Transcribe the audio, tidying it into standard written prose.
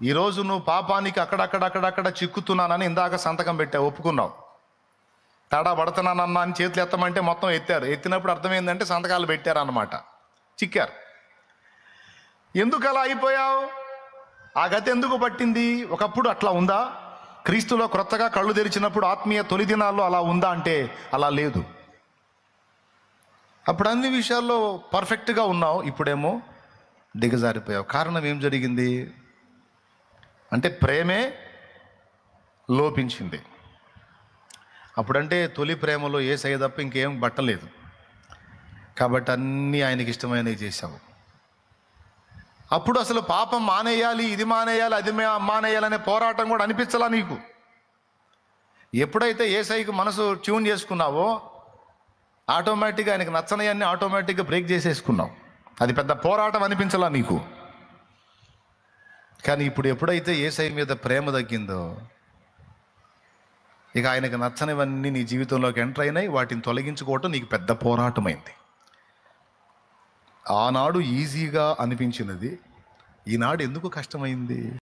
ఈరోజు నువ్వు పాపానికి అక్కడక్కడ చిక్కుతున్నానని ఇందాక సంతకం పెట్టావు, ఒప్పుకున్నావు. తడా పడుతున్నానన్నా అని చేతులు ఎత్తమంటే మొత్తం ఎత్తారు. ఎత్తినప్పుడు అర్థమైందంటే సంతకాలు పెట్టారన్నమాట, చిక్కారు. ఎందుకు అలా అయిపోయావు? ఆ గతి ఎందుకు పట్టింది? ఒకప్పుడు అట్లా ఉందా? క్రీస్తులో క్రొత్తగా కళ్ళు తెరిచినప్పుడు ఆత్మీయ తొలి దినాల్లో అలా ఉందా అంటే అలా లేదు. అప్పుడు అన్ని విషయాల్లో పర్ఫెక్ట్గా ఉన్నావు, ఇప్పుడేమో దిగజారిపోయావు. కారణం ఏం జరిగింది అంటే ప్రేమే లోపించింది. అప్పుడంటే తొలి ప్రేమలో యేసయ్య తప్ప ఇంకేం బట్టలేదు కాబట్టి అన్నీ ఆయనకి ఇష్టమైనవి చేశావు. అప్పుడు అసలు పాపం మానేయాలి, ఇది మానేయాలి, అది మానేయాలనే పోరాటం కూడా అనిపించలా నీకు. ఎప్పుడైతే యేసయ్యకి మనసు ట్యూన్ చేసుకున్నావో ఆటోమేటిక్గా ఆయనకు నచ్చనయన్ని ఆటోమేటిక్గా బ్రేక్ చేసేసుకున్నావు. అది పెద్ద పోరాటం అనిపించలా నీకు. కానీ ఇప్పుడు ఎప్పుడైతే యేసయ్య మీద ప్రేమ తగ్గిందో ఇక ఆయనకు నచ్చనివన్నీ నీ జీవితంలోకి ఎంటర్ అయినాయి. వాటిని తొలగించుకోవటం నీకు పెద్ద పోరాటమైంది. ఆనాడు ఈజీగా అనిపించినది ఈనాడు ఎందుకు కష్టమైంది?